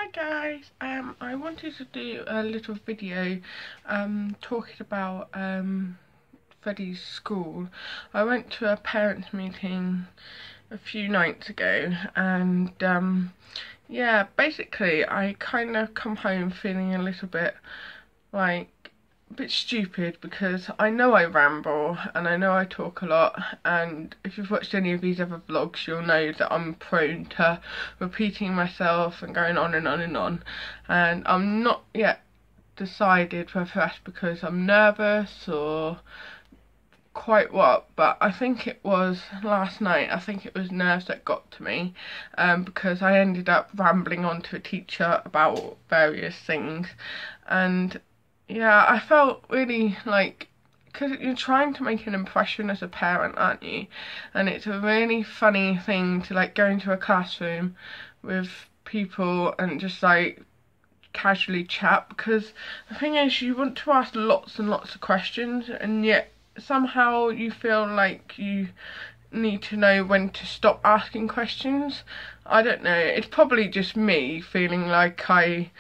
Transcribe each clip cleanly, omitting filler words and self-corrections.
Hi guys, I wanted to do a little video talking about Freddie's school. I went to a parents meeting a few nights ago and yeah, basically I kind of come home feeling a little bit like a bit stupid because I know I ramble and I know I talk a lot, and if you've watched any of these other vlogs you'll know that I'm prone to repeating myself and going on and on and on, and I'm not yet decided whether that's because I'm nervous or quite what, but I think it was last night. I think it was nerves that got to me because I ended up rambling on to a teacher about various things, and yeah, I felt really like, because you're trying to make an impression as a parent, aren't you? And it's a really funny thing to like go into a classroom with people and just like casually chat, because the thing is you want to ask lots and lots of questions and yet somehow you feel like you need to know when to stop asking questions. I don't know, it's probably just me feeling like I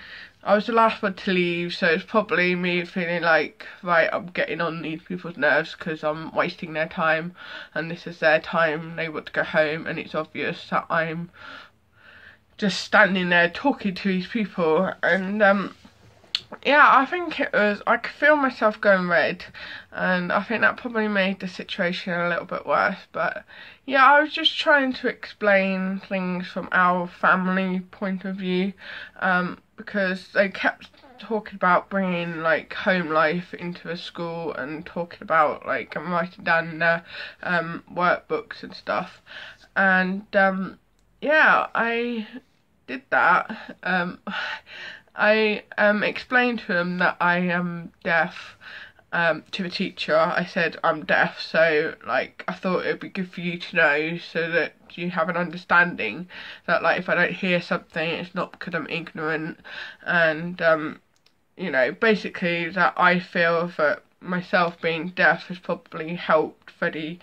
was the last one to leave, so it's probably me feeling like, right, I'm getting on these people's nerves because I'm wasting their time and this is their time, they want to go home, and it's obvious that I'm just standing there talking to these people. And yeah, I think it was, I could feel myself going red, and I think that probably made the situation a little bit worse. But yeah, I was just trying to explain things from our family point of view, because they kept talking about bringing like home life into a school and talking about like writing down their workbooks and stuff, and yeah, I did that. I explained to him that I am deaf. To the teacher I said I'm deaf, so like I thought it would be good for you to know so that you have an understanding that like if I don't hear something it's not because I'm ignorant, and you know, basically that I feel that myself being deaf has probably helped Freddie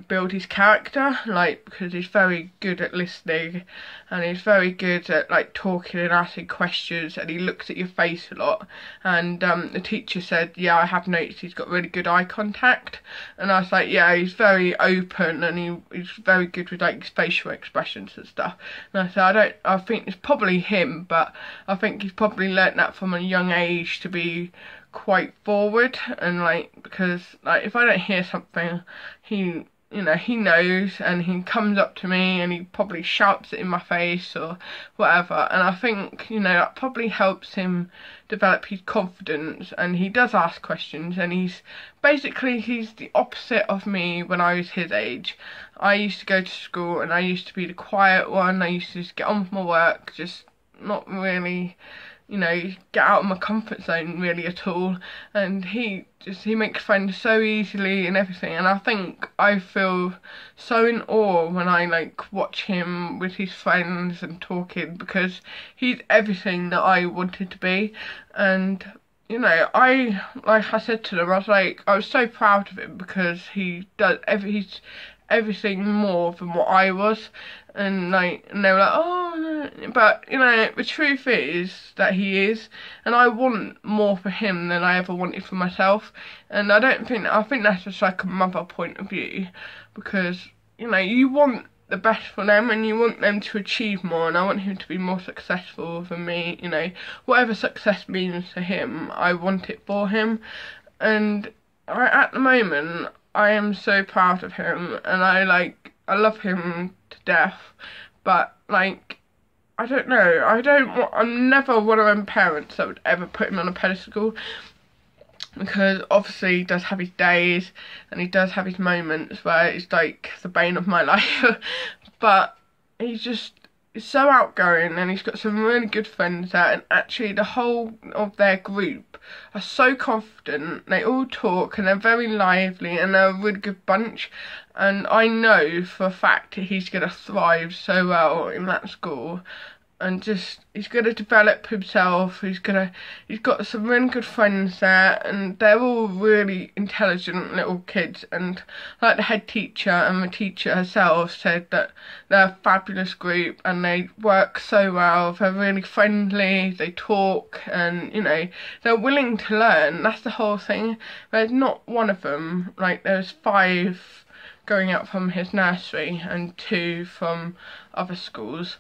build his character, like because he's very good at listening and he's very good at like talking and asking questions, and he looks at your face a lot. And the teacher said, yeah, I have noticed he's got really good eye contact, and I was like, yeah, he's very open and he's very good with like facial expressions and stuff. And I said, I think it's probably him, but I think he's probably learnt that from a young age to be quite forward, and like because like if I don't hear something, he, you know, he knows and he comes up to me and he probably shouts it in my face or whatever, and I think, you know, that probably helps him develop his confidence, and he does ask questions, and he's the opposite of me when I was his age. I used to go to school and I used to be the quiet one. I used to just get on with my work, just not really, you know, get out of my comfort zone really at all, and he makes friends so easily and everything, and I think I feel so in awe when I like watch him with his friends and talking, because he's everything that I wanted to be. And you know, like I said to them, I was so proud of him because he's everything more than what I was, and they were like, oh no. But you know, the truth is that he is, and I want more for him than I ever wanted for myself. And I think that's just like a mother point of view, because you know, you want the best for them and you want them to achieve more, and I want him to be more successful than me. You know, whatever success means to him, I want it for him. And at the moment I am so proud of him, and I love him to death, but like, I don't know, I'm never one of them parents that would ever put him on a pedestal, because obviously he does have his days and he does have his moments where it's like the bane of my life, but he's so outgoing and he's got some really good friends there, and actually the whole of their group are so confident, they all talk and they're very lively and they're a really good bunch, and I know for a fact that he's going to thrive so well in that school. and just he's gonna develop himself. He's got some really good friends there, and they're all really intelligent little kids. And like the head teacher and the teacher herself said that they're a fabulous group and they work so well. They're really friendly. They talk, and you know, they're willing to learn. That's the whole thing. There's not one of them, like there's 5 going out from his nursery and 2 from other schools.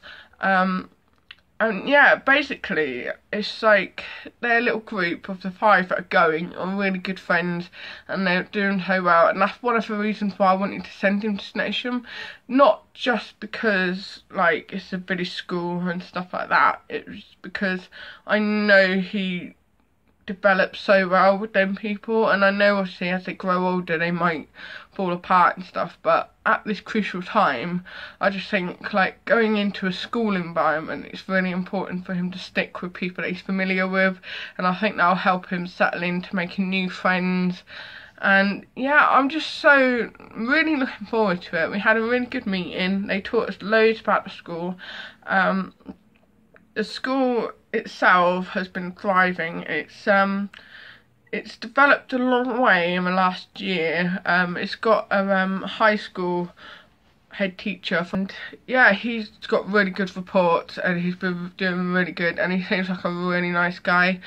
And yeah, basically, it's like their little group of the 5 that are going are really good friends, and they're doing so well. And that's one of the reasons why I wanted to send him to Snetsham. Not just because, like, it's a British school and stuff like that. It was because I know he develops so well with them people, and I know obviously as they grow older they might fall apart and stuff, but at this crucial time I just think like going into a school environment, it's really important for him to stick with people that he's familiar with, and I think that'll help him settle into making new friends. And yeah, I'm just so really looking forward to it. We had a really good meeting. They taught us loads about the school. The school itself has been thriving. It's developed a long way in the last year. It's got a high school head teacher, and yeah, he's got really good reports and he's been doing really good, and he seems like a really nice guy.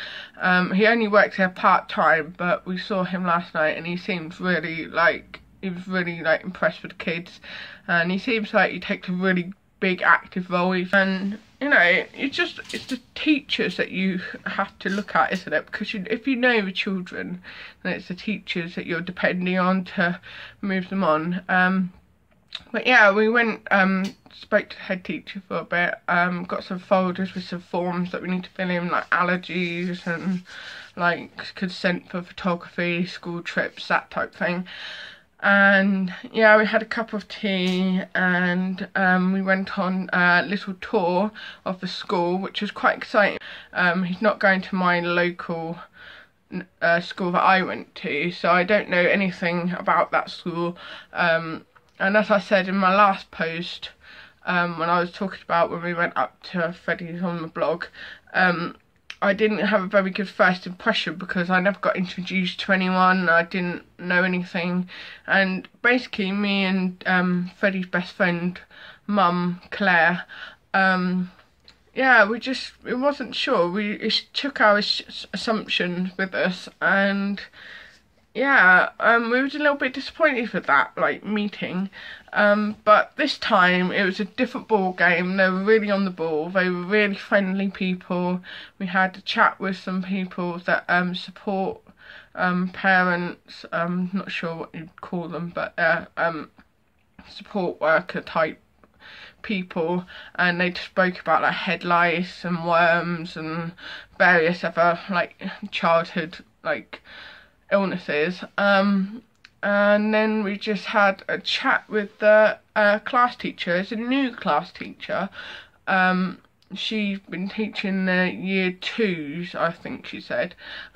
He only works here part-time, but we saw him last night and he seems really like, he was really like impressed with the kids, and he seems like he takes a really big active role. And you know, it's the teachers that you have to look at, isn't it? Because if you know the children, then it's the teachers that you're depending on to move them on. But yeah, we went, spoke to the head teacher for a bit, got some folders with some forms that we need to fill in, like allergies and like consent for photography, school trips, that type of thing. And yeah, we had a cup of tea, and we went on a little tour of the school, which was quite exciting. He's not going to my local school that I went to, so I don't know anything about that school. And as I said in my last post, when I was talking about when we went up to Freddie's on the blog, I didn't have a very good first impression because I never got introduced to anyone. I didn't know anything, and basically me and Freddie's best friend, Mum Claire, yeah, we wasn't sure. We took our assumptions with us, and yeah, we was a little bit disappointed with that, like, meeting. But this time it was a different ball game. They were really on the ball. They were really friendly people. We had a chat with some people that support parents. Not sure what you'd call them, but support worker type people, and they spoke about like head lice and worms and various other like childhood like illnesses. And then we just had a chat with the class teacher. It's a new class teacher. She's been teaching the year 2s, I think she said,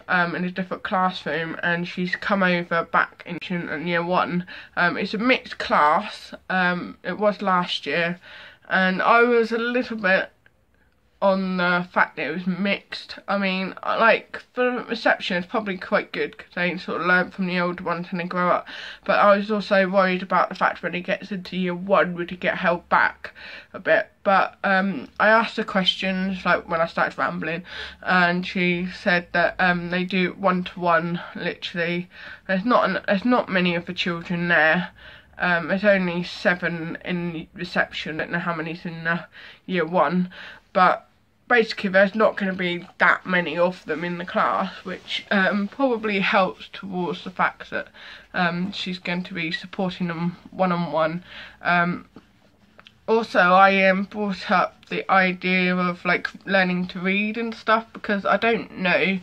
in a different classroom, and she's come over back in year 1. It's a mixed class. It was last year, and I was a little bit on the fact that it was mixed. I mean, like, for reception it's probably quite good because they sort of learn from the older ones and they grow up, but I was also worried about the fact when he gets into year 1 would he get held back a bit. But I asked her questions like when I started rambling, and she said that they do 1-to-1 literally. There's not many of the children there. There's only 7 in reception. I don't know how many's in year 1, but basically there's not going to be that many of them in the class, which probably helps towards the fact that she's going to be supporting them one-on-one. Also, I brought up the idea of like learning to read and stuff, because I don't know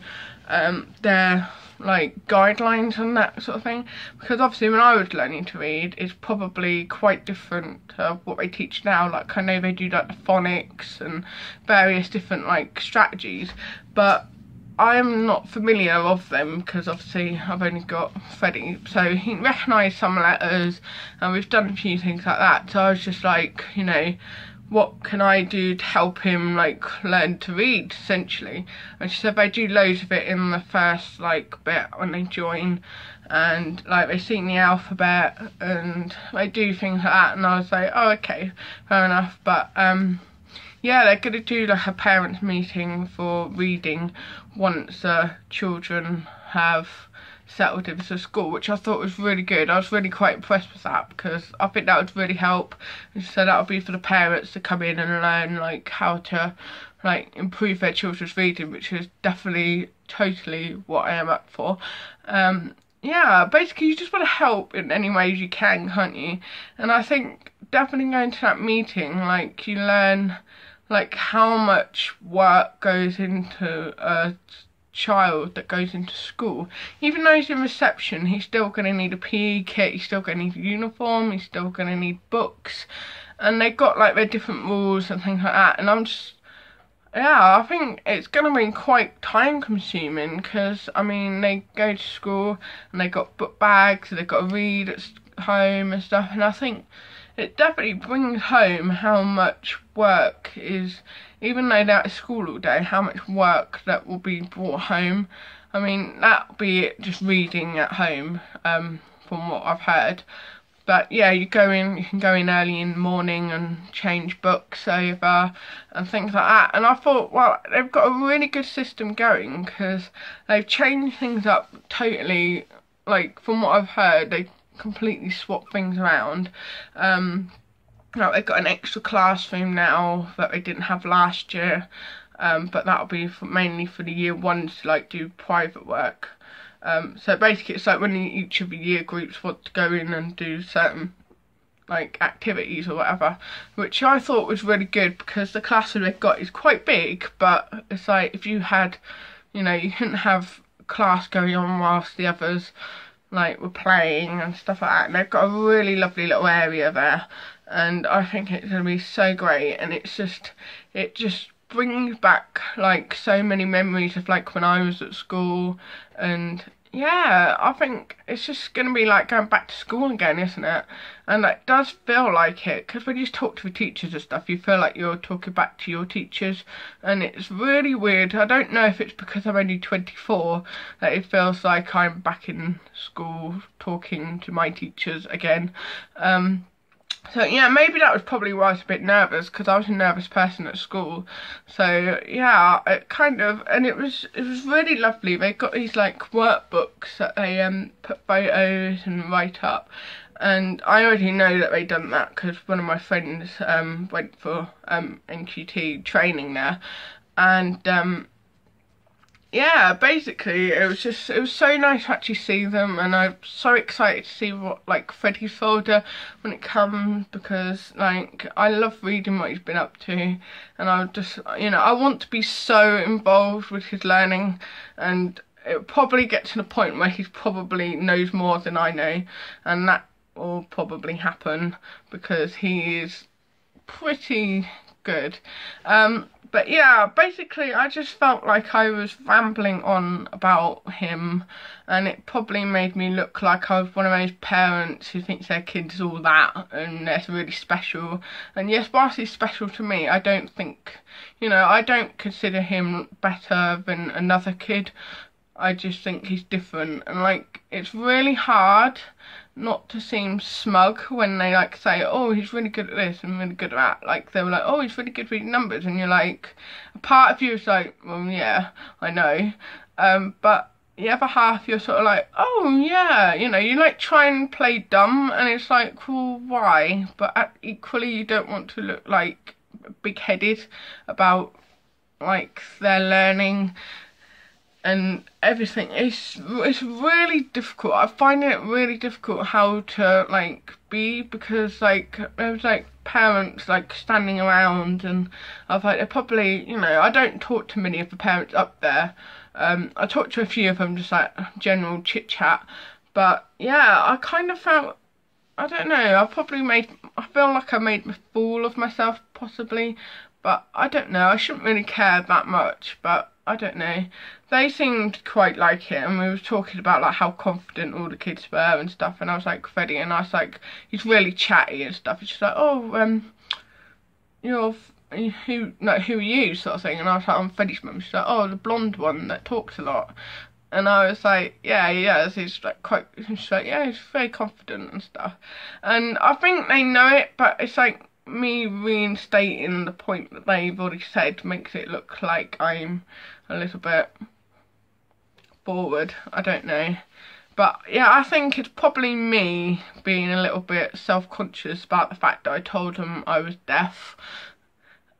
their like guidelines and that sort of thing, because obviously when I was learning to read it's probably quite different to what they teach now. Like, I know they do like the phonics and various different like strategies, but I'm not familiar of them because obviously I've only got Freddie, so he recognised some letters and we've done a few things like that. So I was just like, you know, what can I do to help him like learn to read, essentially. And she said they do loads of it in the first like bit when they join, and like they sing the alphabet and they do things like that, and I was like, oh okay, fair enough. But yeah, they're gonna do like a parents meeting for reading once the children have settled into school, which I thought was really good. I was really quite impressed with that, because I think that would really help. And so that would be for the parents to come in and learn like how to like improve their children's reading, which is definitely totally what I am up for. Yeah, basically you just want to help in any ways you can, can't you? And I think definitely going to that meeting, like you learn like how much work goes into a child that goes into school. Even though he's in reception, he's still going to need a PE kit, he's still going to need a uniform, he's still going to need books, and they've got like their different rules and things like that. And I'm just, yeah, I think it's going to be quite time consuming, because I mean they go to school and they got book bags, so they've got to read at home and stuff, and I think it definitely brings home how much work is, even though they're at school all day, how much work that will be brought home. I mean, that'll be it, just reading at home, from what I've heard. But yeah, you can go in early in the morning and change books over and things like that. And I thought, well, they've got a really good system going, because they've changed things up totally. Like, from what I've heard, they completely swap things around. Now they've got an extra classroom now that they didn't have last year, but that'll be mainly for the year ones to like do private work. So basically it's like when each of the year groups want to go in and do certain like activities or whatever, which I thought was really good, because the classroom they've got is quite big, but it's like if you had, you know, you couldn't have class going on whilst the others like were playing and stuff like that. And they've got a really lovely little area there, and I think it's going to be so great. And it just brings back like so many memories of like when I was at school. And yeah, I think it's just going to be like going back to school again, isn't it? And it does feel like it, because when you talk to the teachers and stuff, you feel like you're talking back to your teachers, and it's really weird. I don't know if it's because I'm only 24 that it feels like I'm back in school talking to my teachers again. So yeah, maybe that was probably why I was a bit nervous, because I was a nervous person at school. So yeah, it kind of, and it was really lovely. They got these like workbooks that they put photos and write up, and I already know that they've done that because one of my friends went for NQT training there, and yeah, basically it was so nice to actually see them, and I'm so excited to see what like Freddie's folder when it comes, because like I love reading what he's been up to, and I just, you know, I want to be so involved with his learning, and it probably get to the point where he probably knows more than I know, and that will probably happen because he is pretty good. But yeah, basically I just felt like I was rambling on about him, and it probably made me look like I was one of those parents who thinks their kid's all that and they're really special. And yes, whilst he's special to me, I don't think, you know, I don't consider him better than another kid. I just think he's different, and like it's really hard not to seem smug when they like say, oh, he's really good at this and really good at that. Like they were like, oh, he's really good reading numbers, and you're like, a part of you is like, well, yeah, I know, but the other half you're sort of like, oh yeah, you know, you like try and play dumb, and it's like, well, why? But equally you don't want to look like big-headed about like their learning and everything. It's really difficult. I find it really difficult how to like be, because like there was like parents like standing around, and I was like, they're probably, you know, I don't talk to many of the parents up there. I talked to a few of them, just like general chit chat, but yeah, I kind of felt, I don't know, I feel like I made a fool of myself possibly, but I don't know, I shouldn't really care that much, but I don't know. They seemed quite like it, and we were talking about like how confident all the kids were and stuff, and I was like, Freddie, and I was like, he's really chatty and stuff, and she's like, oh, who are you, sort of thing. And I was like, I'm Freddie's mum. She's like, oh, the blonde one that talks a lot. And I was like, yeah, he's like she's like, yeah, he's very confident and stuff. And I think they know it, but it's like me reinstating the point that they've already said makes it look like I'm a little bit forward. I don't know. But yeah, I think it's probably me being a little bit self-conscious about the fact that I told them I was deaf.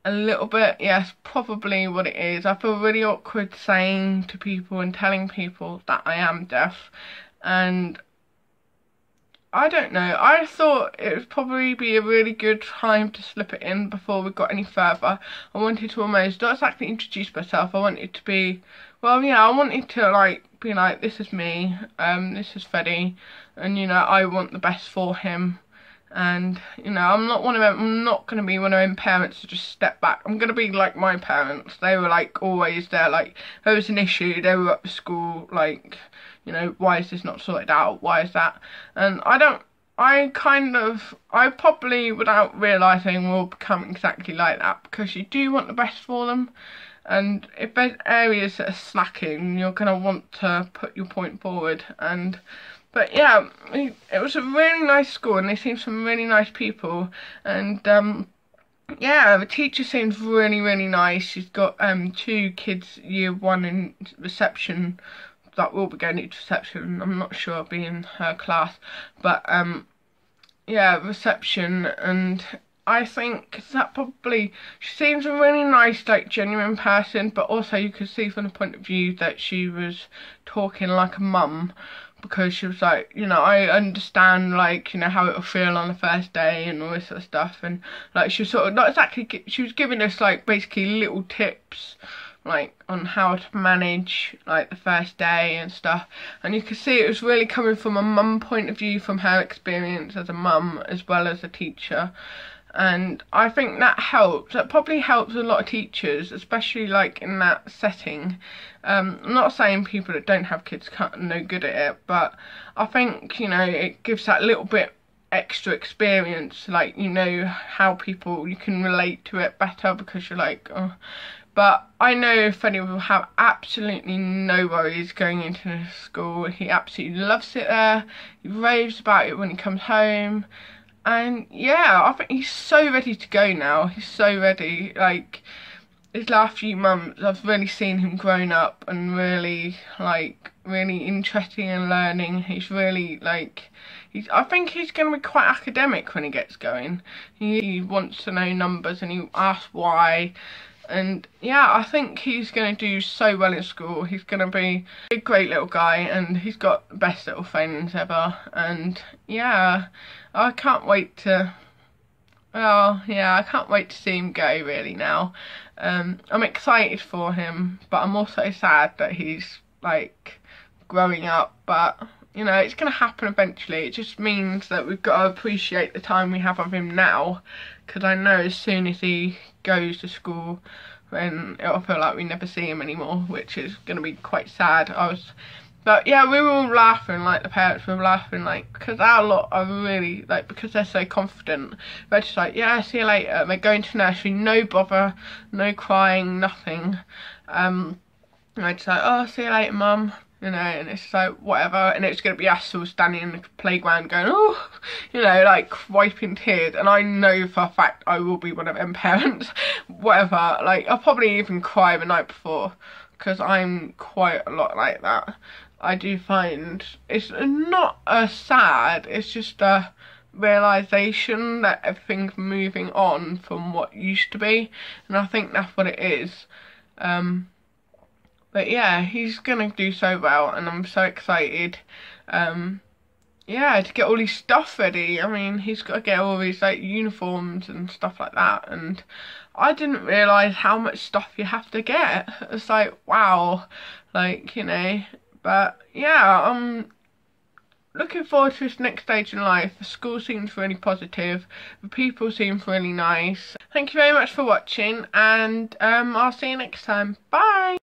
A little bit, yes, probably what it is. I feel really awkward saying to people and telling people that I am deaf, and I don't know. I thought it would probably be a really good time to slip it in before we got any further. I wanted to almost not exactly introduce myself. I wanted to be, well, yeah, I wanted to like be like, this is me, this is Freddie, and you know, I want the best for him. And you know, I'm not going to be one of them parents to just step back. I'm going to be like my parents. They were like always there. Like, if there was an issue, they were up to school, like, you know, why is this not sorted out? Why is that? And I probably, without realising, will become exactly like that, because you do want the best for them. And if there's areas that are slacking, you're going to want to put your point forward. But yeah, it was a really nice school, and they seemed some really nice people. And yeah, the teacher seems really, really nice. She's got 2 kids year 1 in reception that will be going into reception. I'm not sure it'll be in her class, but yeah, reception. And I think that probably, she seems a really nice, like, genuine person, but also you could see from the point of view that she was talking like a mum, because she was like, you know, I understand, like, you know, how it'll feel on the first day and all this sort of stuff. And like, she was sort of, not exactly, she was giving us like basically little tips, like, on how to manage like the first day and stuff. And you could see it was really coming from a mum point of view, from her experience as a mum as well as a teacher. And I think that helps. That probably helps a lot of teachers, especially like in that setting. I'm not saying people that don't have kids are no good at it, but I think, you know, it gives that little bit extra experience. Like, you know, how people, you can relate to it better, because you're like, oh. But I know Freddie will have absolutely no worries going into the school. He absolutely loves it there. He raves about it when he comes home. And yeah, I think he's so ready to go now. He's so ready. Like, his last few months, I've really seen him grown up and really, like, really interested in learning. He's really, like, I think he's going to be quite academic when he gets going. He wants to know numbers, and he asks why. And yeah, I think he's going to do so well in school. He's going to be a great little guy, and he's got the best little friends ever. And yeah, I can't wait to, well, yeah, I can't wait to see him go, really, now. I'm excited for him, but I'm also sad that he's, like, growing up. But, you know, it's going to happen eventually. It just means that we've got to appreciate the time we have of him now, because I know as soon as he goes to school, then it'll feel like we never see him anymore, which is going to be quite sad. But yeah, we were all laughing, like, the parents were laughing, like, because our lot are really, like, because they're so confident, they're just like, yeah, see you later. They're going to nursery, no bother, no crying, nothing. And they're just like, oh, see you later, mum. You know, and it's like, whatever. And it's going to be us all standing in the playground going, oh, you know, like, wiping tears. And I know for a fact I will be one of them parents. Whatever. Like, I'll probably even cry the night before, because I'm quite a lot like that. I do find it's not a sad, it's just a realisation that everything's moving on from what used to be. And I think that's what it is. But yeah, he's gonna do so well, and I'm so excited. Yeah, to get all his stuff ready. I mean, he's got to get all his, like, uniforms and stuff like that. And I didn't realise how much stuff you have to get. It's like, wow, like, you know. But yeah, I'm looking forward to his next stage in life. The school seems really positive. The people seem really nice. Thank you very much for watching, and I'll see you next time. Bye!